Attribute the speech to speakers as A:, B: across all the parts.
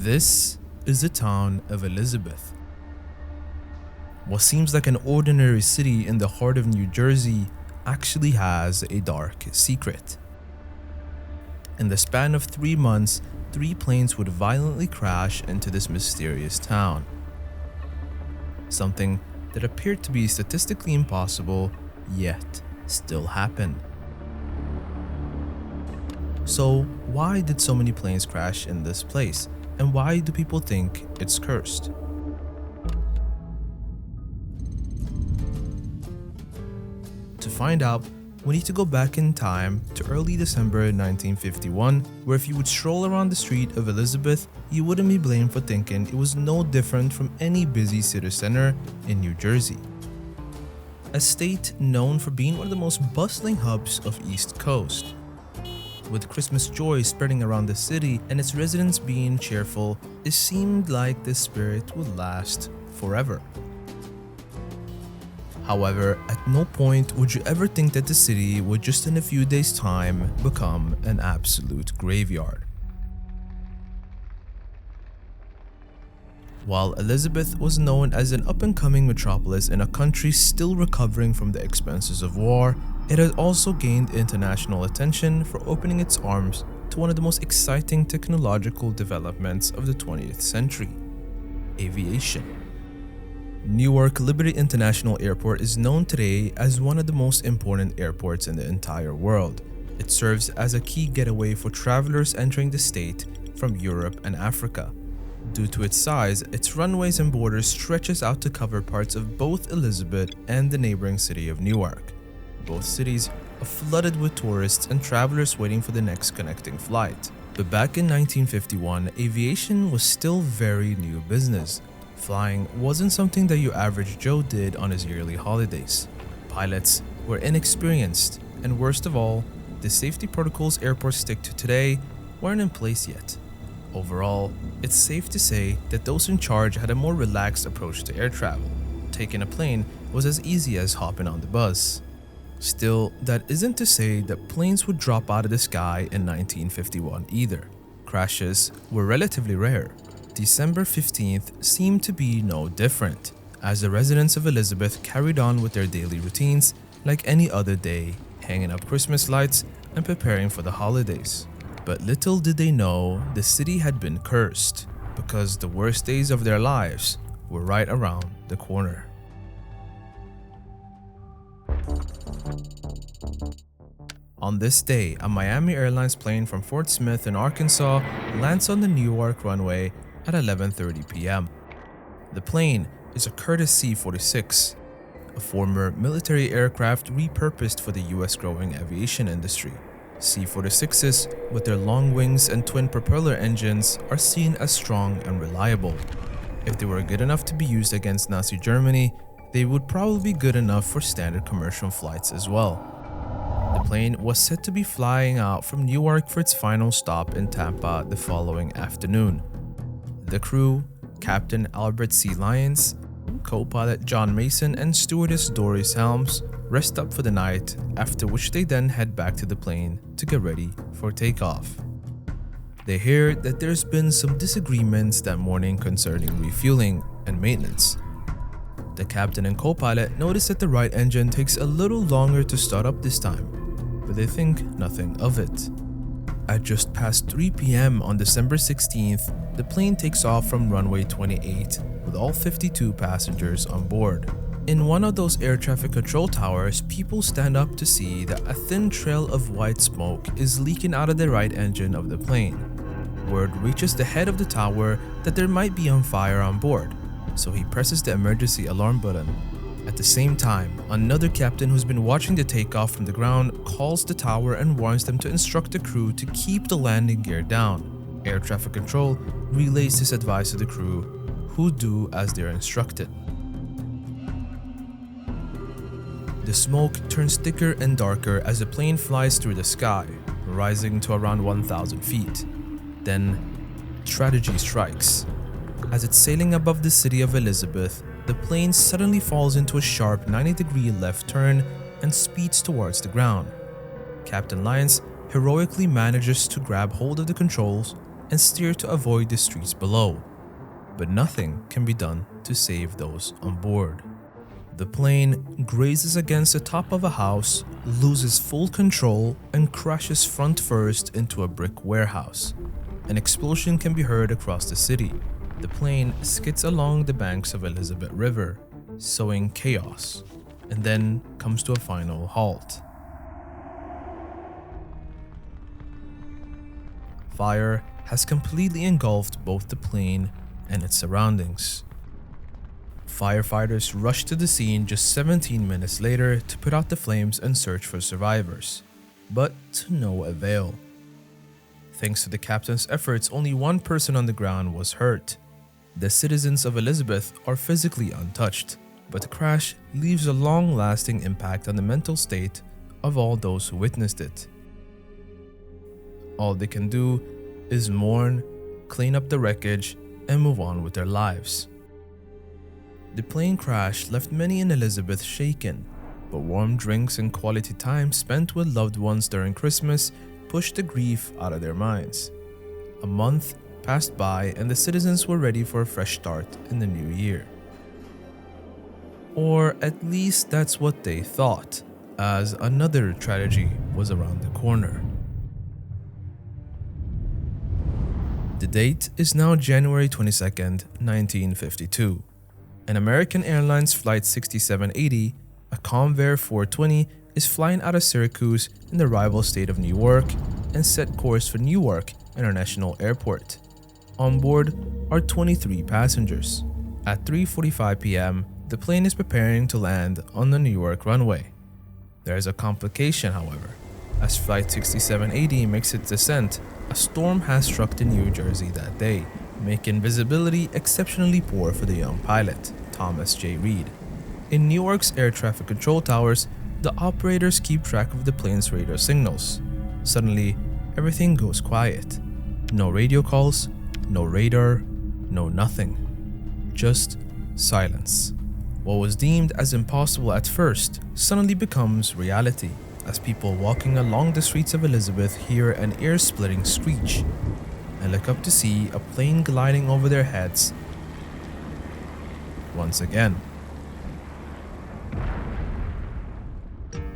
A: This is the town of Elizabeth. What seems like an ordinary city in the heart of New Jersey actually has a dark secret. In the span of 3 months, 3 planes would violently crash into this mysterious town. Something that appeared to be statistically impossible, yet still happened. So, why did so many planes crash in this place? And why do people think it's cursed? To find out, we need to go back in time to early December 1951, where if you would stroll around the street of Elizabeth, you wouldn't be blamed for thinking it was no different from any busy city center in New Jersey. A state known for being one of the most bustling hubs of East Coast. With Christmas joy spreading around the city and its residents being cheerful, it seemed like the spirit would last forever. However, at no point would you ever think that the city would just in a few days' time become an absolute graveyard. While Elizabeth was known as an up-and-coming metropolis in a country still recovering from the expenses of war, it had also gained international attention for opening its arms to one of the most exciting technological developments of the 20th century: aviation. Newark Liberty International Airport is known today as one of the most important airports in the entire world. It serves as a key getaway for travelers entering the state from Europe and Africa. Due to its size, its runways and borders stretches out to cover parts of both Elizabeth and the neighboring city of Newark. Both cities are flooded with tourists and travelers waiting for the next connecting flight. But back in 1951, aviation was still very new business. Flying wasn't something that your average Joe did on his yearly holidays. Pilots were inexperienced, and worst of all, the safety protocols airports stick to today weren't in place yet. Overall, it's safe to say that those in charge had a more relaxed approach to air travel. Taking a plane was as easy as hopping on the bus. Still, that isn't to say that planes would drop out of the sky in 1951 either. Crashes were relatively rare. December 15th seemed to be no different, as the residents of Elizabeth carried on with their daily routines like any other day, hanging up Christmas lights and preparing for the holidays. But little did they know the city had been cursed, because the worst days of their lives were right around the corner. On this day, a Miami Airlines plane from Fort Smith in Arkansas lands on the Newark runway at 11:30 p.m. The plane is a Curtiss C-46, a former military aircraft repurposed for the US growing aviation industry. C-46s, with their long wings and twin propeller engines, are seen as strong and reliable. If they were good enough to be used against Nazi Germany, they would probably be good enough for standard commercial flights as well. The plane was set to be flying out from Newark for its final stop in Tampa the following afternoon. The crew, Captain Albert C. Lyons, co-pilot John Mason, and stewardess Doris Helms rest up for the night, after which they then head back to the plane to get ready for takeoff. They hear that there's been some disagreements that morning concerning refueling and maintenance. The captain and co-pilot notice that the right engine takes a little longer to start up this time, but they think nothing of it. At just past 3 p.m. on December 16th, the plane takes off from runway 28 with all 52 passengers on board. In one of those air traffic control towers, people stand up to see that a thin trail of white smoke is leaking out of the right engine of the plane. Word reaches the head of the tower that there might be on fire on board, so he presses the emergency alarm button. At the same time, another captain who's been watching the takeoff from the ground calls the tower and warns them to instruct the crew to keep the landing gear down. Air traffic control relays this advice to the crew, who do as they're instructed. The smoke turns thicker and darker as the plane flies through the sky, rising to around 1,000 feet. Then, tragedy strikes. As it's sailing above the city of Elizabeth, the plane suddenly falls into a sharp 90-degree left turn and speeds towards the ground. Captain Lyons heroically manages to grab hold of the controls, and steer to avoid the streets below, but nothing can be done to save those on board. The plane grazes against the top of a house, loses full control, and crashes front first into a brick warehouse. An explosion can be heard across the city. The plane skids along the banks of Elizabeth River, sowing chaos, and then comes to a final halt. Fire has completely engulfed both the plane and its surroundings. Firefighters rushed to the scene just 17 minutes later to put out the flames and search for survivors, but to no avail. Thanks to the captain's efforts, only one person on the ground was hurt. The citizens of Elizabeth are physically untouched, but the crash leaves a long-lasting impact on the mental state of all those who witnessed it. All they can do is mourn, clean up the wreckage, and move on with their lives. The plane crash left many in Elizabeth shaken, but warm drinks and quality time spent with loved ones during Christmas pushed the grief out of their minds. A month passed by and the citizens were ready for a fresh start in the new year. Or at least that's what they thought, as another tragedy was around the corner. The date is now January 22nd, 1952. An American Airlines Flight 6780, a Convair 420, is flying out of Syracuse in the rival state of New York and set course for Newark International Airport. On board are 23 passengers. At 3:45 p.m., the plane is preparing to land on the New York runway. There is a complication, however. As Flight 6780 makes its descent, a storm has struck in New Jersey that day, making visibility exceptionally poor for the young pilot, Thomas J. Reed. In Newark's air traffic control towers, the operators keep track of the plane's radar signals. Suddenly, everything goes quiet. No radio calls, no radar, no nothing. Just silence. What was deemed as impossible at first suddenly becomes reality as people walking along the streets of Elizabeth hear an ear-splitting screech and look up to see a plane gliding over their heads once again.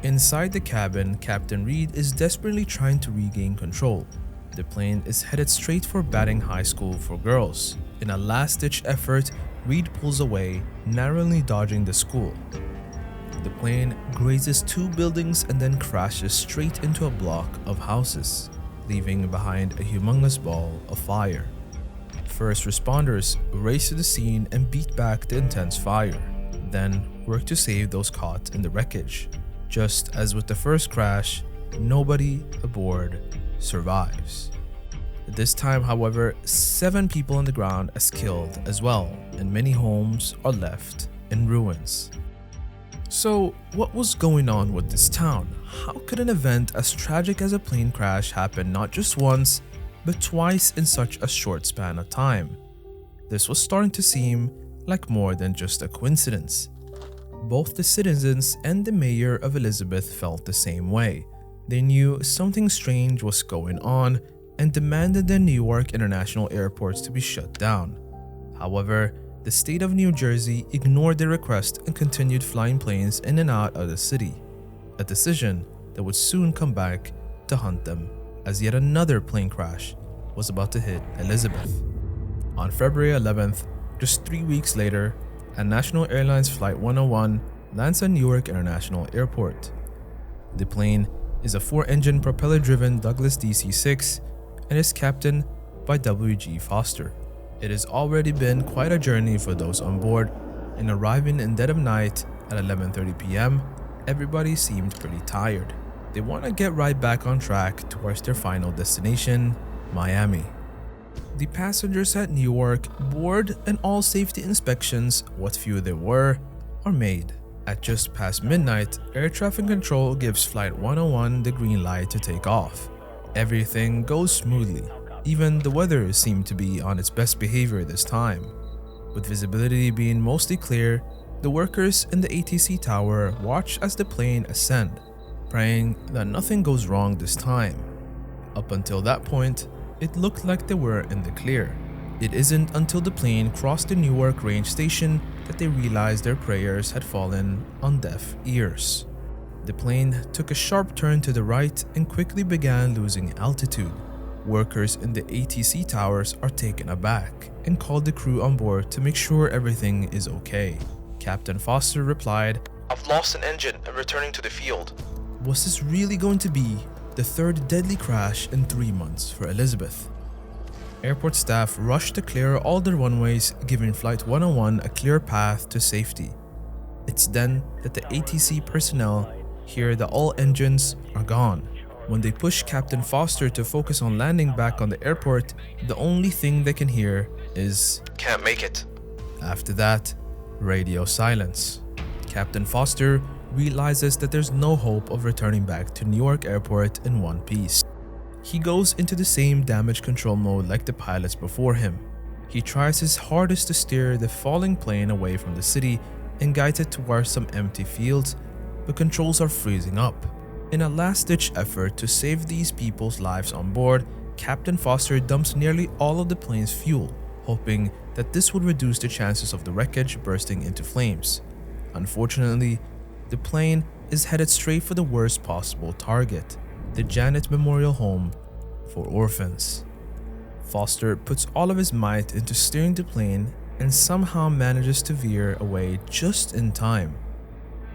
A: Inside the cabin, Captain Reed is desperately trying to regain control. The plane is headed straight for Batting High School for girls. In a last-ditch effort, Reed pulls away, narrowly dodging the school. The plane grazes two buildings and then crashes straight into a block of houses, leaving behind a humongous ball of fire. First responders race to the scene and beat back the intense fire, then work to save those caught in the wreckage. Just as with the first crash, nobody aboard survives. This time, however, 7 people on the ground are killed as well, and many homes are left in ruins. So, what was going on with this town? How could an event as tragic as a plane crash happen not just once, but twice in such a short span of time? This was starting to seem like more than just a coincidence. Both the citizens and the mayor of Elizabeth felt the same way. They knew something strange was going on and demanded the Newark International Airport to be shut down. However, the state of New Jersey ignored their request and continued flying planes in and out of the city, a decision that would soon come back to haunt them as yet another plane crash was about to hit Elizabeth. On February 11th, just 3 weeks later, a National Airlines Flight 101 lands at Newark International Airport. The plane is a 4-engine propeller-driven Douglas DC-6 and is captained by W.G. Foster. It has already been quite a journey for those on board, and arriving in dead of night at 11:30 p.m., everybody seemed pretty tired. They want to get right back on track towards their final destination, Miami. The passengers at Newark board and all safety inspections, what few there were, are made. At just past midnight, air traffic control gives Flight 101 the green light to take off. Everything goes smoothly. Even the weather seemed to be on its best behavior this time. With visibility being mostly clear, the workers in the ATC tower watch as the plane ascend, praying that nothing goes wrong this time. Up until that point, it looked like they were in the clear. It isn't until the plane crossed the Newark range station that they realized their prayers had fallen on deaf ears. The plane took a sharp turn to the right and quickly began losing altitude. Workers in the ATC towers are taken aback and called the crew on board to make sure everything is okay. Captain Foster replied, "I've lost an engine and returning to the field." Was this really going to be the third deadly crash in 3 months for Elizabeth? Airport staff rushed to clear all the runways, giving Flight 101 a clear path to safety. It's then that the ATC personnel hear that all engines are gone. When they push Captain Foster to focus on landing back on the airport, the only thing they can hear is, "Can't make it." After that, radio silence. Captain Foster realizes that there's no hope of returning back to Newark Airport in one piece. He goes into the same damage control mode like the pilots before him. He tries his hardest to steer the falling plane away from the city and guides it towards some empty fields, but controls are freezing up. In a last-ditch effort to save these people's lives on board, Captain Foster dumps nearly all of the plane's fuel, hoping that this would reduce the chances of the wreckage bursting into flames. Unfortunately, the plane is headed straight for the worst possible target, the Janet Memorial Home for Orphans. Foster puts all of his might into steering the plane and somehow manages to veer away just in time.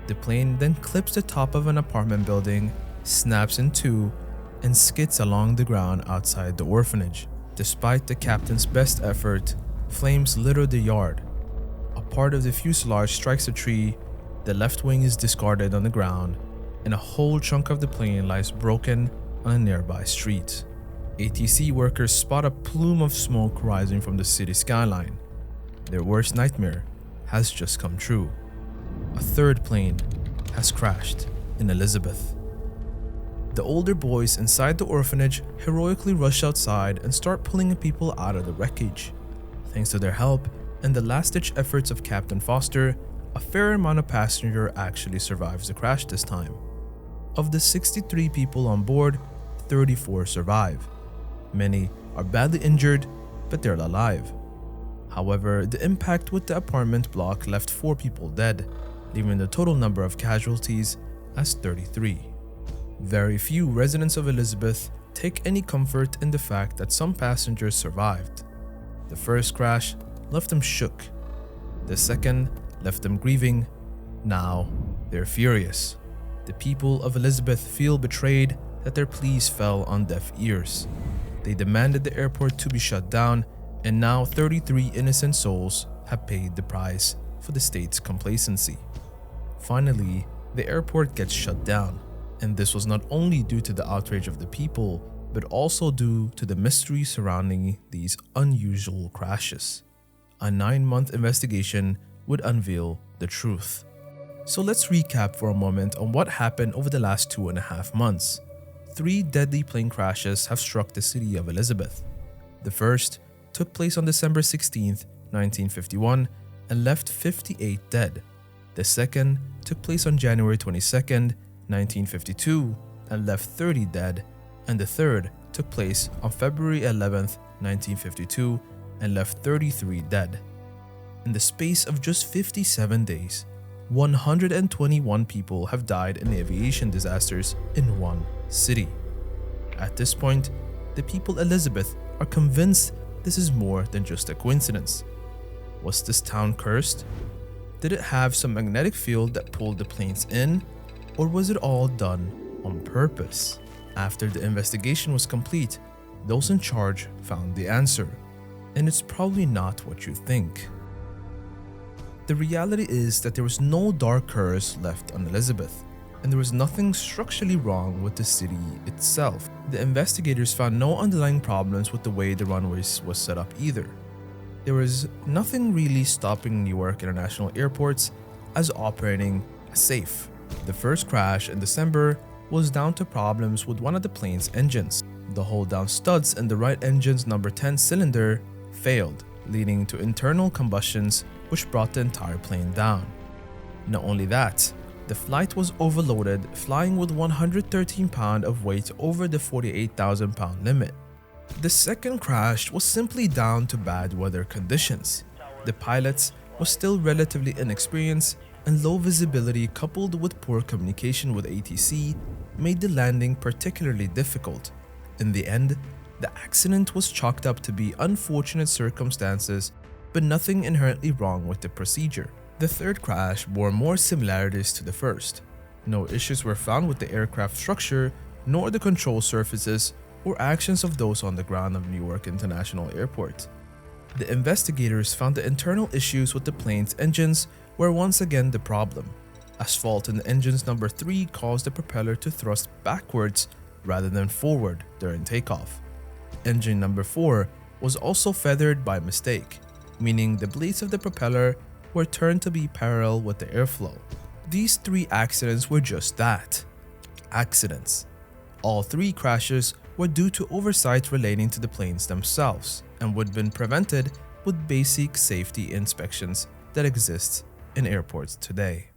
A: The plane then clips the top of an apartment building, snaps in two, and skids along the ground outside the orphanage. Despite the captain's best effort, flames litter the yard. A part of the fuselage strikes a tree, the left wing is discarded on the ground, and a whole chunk of the plane lies broken on a nearby street. ATC workers spot a plume of smoke rising from the city skyline. Their worst nightmare has just come true. A third plane has crashed in Elizabeth. The older boys inside the orphanage heroically rush outside and start pulling people out of the wreckage. Thanks to their help and the last-ditch efforts of Captain Foster, a fair amount of passengers actually survives the crash this time. Of the 63 people on board, 34 survive. Many are badly injured, but they're alive. However, the impact with the apartment block left 4 people dead, leaving the total number of casualties as 33. Very few residents of Elizabeth take any comfort in the fact that some passengers survived. The first crash left them shook. The second left them grieving. Now, they're furious. The people of Elizabeth feel betrayed that their pleas fell on deaf ears. They demanded the airport to be shut down, and now 33 innocent souls have paid the price for the state's complacency. Finally, the airport gets shut down, and this was not only due to the outrage of the people, but also due to the mystery surrounding these unusual crashes. A 9-month investigation would unveil the truth. So let's recap for a moment on what happened over the last 2.5 months. 3 deadly plane crashes have struck the city of Elizabeth. The first took place on December 16, 1951 and left 58 dead. The second took place on January 22, 1952 and left 30 dead. And the third took place on February 11, 1952 and left 33 dead. In the space of just 57 days, 121 people have died in aviation disasters in one city. At this point, the people of Elizabeth are convinced this is more than just a coincidence. Was this town cursed? Did it have some magnetic field that pulled the planes in? Or was it all done on purpose? After the investigation was complete, those in charge found the answer. And it's probably not what you think. The reality is that there was no dark curse left on Elizabeth, and there was nothing structurally wrong with the city itself. The investigators found no underlying problems with the way the runways was set up either. There was nothing really stopping Newark International Airports as operating as safe. The first crash in December was down to problems with one of the plane's engines. The hold-down studs in the right engine's number 10 cylinder failed, leading to internal combustions which brought the entire plane down. Not only that, the flight was overloaded, flying with 113 pounds of weight over the 48,000 pound limit. The second crash was simply down to bad weather conditions. The pilots were still relatively inexperienced, and low visibility coupled with poor communication with ATC made the landing particularly difficult. In the end, the accident was chalked up to be unfortunate circumstances, but nothing inherently wrong with the procedure. The third crash bore more similarities to the first. No issues were found with the aircraft structure, nor the control surfaces or actions of those on the ground of Newark International Airport. The investigators found the internal issues with the plane's engines were once again the problem, as fault in the engine's number 3 caused the propeller to thrust backwards rather than forward during takeoff. Engine number 4 was also feathered by mistake, meaning the blades of the propeller were turned to be parallel with the airflow. These 3 accidents were just that, accidents. All 3 crashes were due to oversight relating to the planes themselves and would have been prevented with basic safety inspections that exist in airports today.